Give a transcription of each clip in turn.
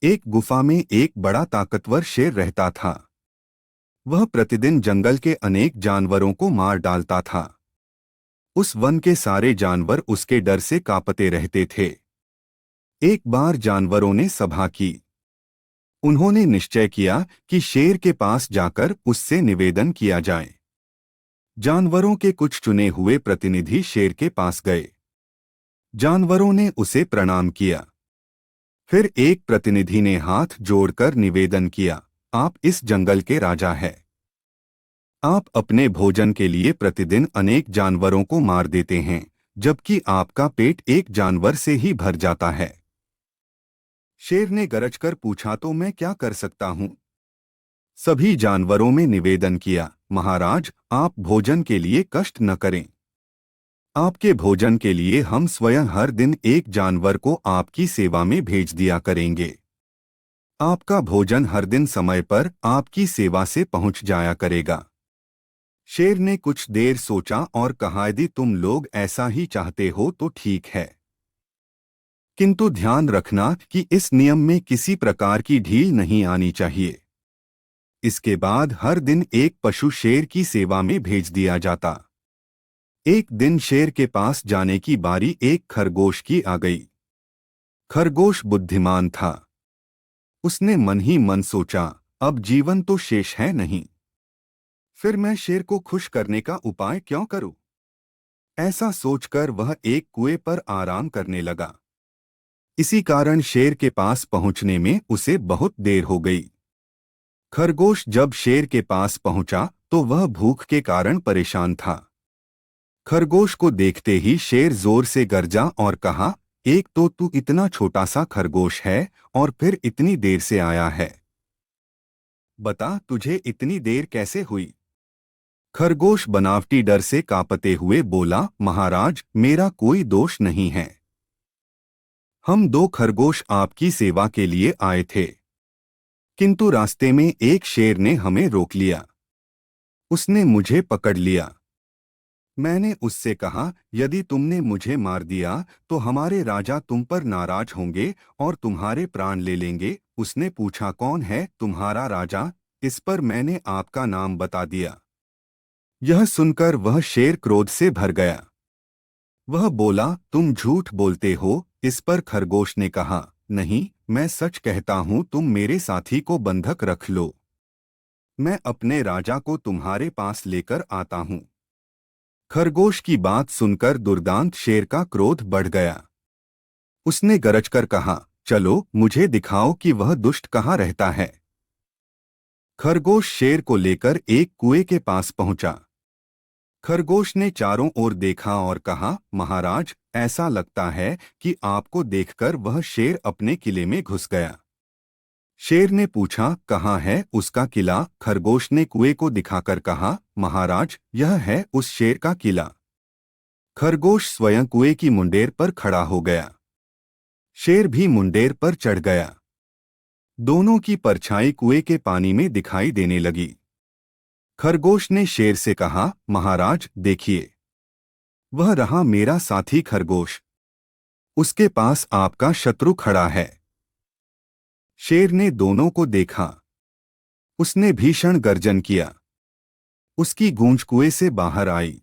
एक गुफा में एक बड़ा ताकतवर शेर रहता था। वह प्रतिदिन जंगल के अनेक जानवरों को मार डालता था। उस वन के सारे जानवर उसके डर से कांपते रहते थे। एक बार जानवरों ने सभा की। उन्होंने निश्चय किया कि शेर के पास जाकर उससे निवेदन किया जाए। जानवरों के कुछ चुने हुए प्रतिनिधि शेर के पास गए। जानवरों ने उसे प्रणाम किया। फिर एक प्रतिनिधि ने हाथ जोड़कर निवेदन किया, आप इस जंगल के राजा हैं। आप अपने भोजन के लिए प्रतिदिन अनेक जानवरों को मार देते हैं, जबकि आपका पेट एक जानवर से ही भर जाता है। शेर ने गरजकर पूछा, तो मैं क्या कर सकता हूँ? सभी जानवरों में निवेदन किया, महाराज, आप भोजन के लिए कष्ट न करें। आपके भोजन के लिए हम स्वयं हर दिन एक जानवर को आपकी सेवा में भेज दिया करेंगे। आपका भोजन हर दिन समय पर आपकी सेवा से पहुंच जाया करेगा। शेर ने कुछ देर सोचा और कहा, यदि तुम लोग ऐसा ही चाहते हो तो ठीक है, किंतु ध्यान रखना कि इस नियम में किसी प्रकार की ढील नहीं आनी चाहिए। इसके बाद हर दिन एक पशु शेर की सेवा में भेज दिया जाता। एक दिन शेर के पास जाने की बारी एक खरगोश की आ गई। खरगोश बुद्धिमान था। उसने मन ही मन सोचा, अब जीवन तो शेष है नहीं, फिर मैं शेर को खुश करने का उपाय क्यों करूं? ऐसा सोचकर वह एक कुएं पर आराम करने लगा। इसी कारण शेर के पास पहुंचने में उसे बहुत देर हो गई। खरगोश जब शेर के पास पहुंचा तो वह भूख के कारण परेशान था। खरगोश को देखते ही शेर जोर से गरजा और कहा, एक तो तू इतना छोटा सा खरगोश है और फिर इतनी देर से आया है। बता, तुझे इतनी देर कैसे हुई? खरगोश बनावटी डर से कांपते हुए बोला, महाराज, मेरा कोई दोष नहीं है। हम दो खरगोश आपकी सेवा के लिए आए थे, किंतु रास्ते में एक शेर ने हमें रोक लिया। उसने मुझे पकड़ लिया। मैंने उससे कहा, यदि तुमने मुझे मार दिया तो हमारे राजा तुम पर नाराज होंगे और तुम्हारे प्राण ले लेंगे। उसने पूछा, कौन है तुम्हारा राजा? इस पर मैंने आपका नाम बता दिया। यह सुनकर वह शेर क्रोध से भर गया। वह बोला, तुम झूठ बोलते हो। इस पर खरगोश ने कहा, नहीं, मैं सच कहता हूँ, तुम मेरे साथी को बंधक रख लो। मैं अपने राजा को तुम्हारे पास लेकर आता हूँ। खरगोश की बात सुनकर दुर्दांत शेर का क्रोध बढ़ गया। उसने गरजकर कहा, चलो मुझे दिखाओ कि वह दुष्ट कहाँ रहता है। खरगोश शेर को लेकर एक कुएं के पास पहुंचा। खरगोश ने चारों ओर देखा और कहा, महाराज, ऐसा लगता है कि आपको देखकर वह शेर अपने किले में घुस गया। शेर ने पूछा, कहाँ है उसका किला? खरगोश ने कुएं को दिखाकर कहा, महाराज, यह है उस शेर का किला। खरगोश स्वयं कुएं की मुंडेर पर खड़ा हो गया। शेर भी मुंडेर पर चढ़ गया। दोनों की परछाई कुएं के पानी में दिखाई देने लगी। खरगोश ने शेर से कहा, महाराज, देखिए, वह रहा मेरा साथी खरगोश। उसके पास आपका शत्रु खड़ा है। शेर ने दोनों को देखा। उसने भीषण गर्जन किया। उसकी गूंज कुएं से बाहर आई।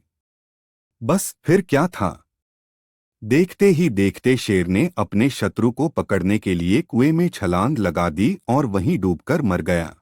बस फिर क्या था? देखते ही देखते शेर ने अपने शत्रु को पकड़ने के लिए कुएं में छलांग लगा दी और वहीं डूबकर मर गया।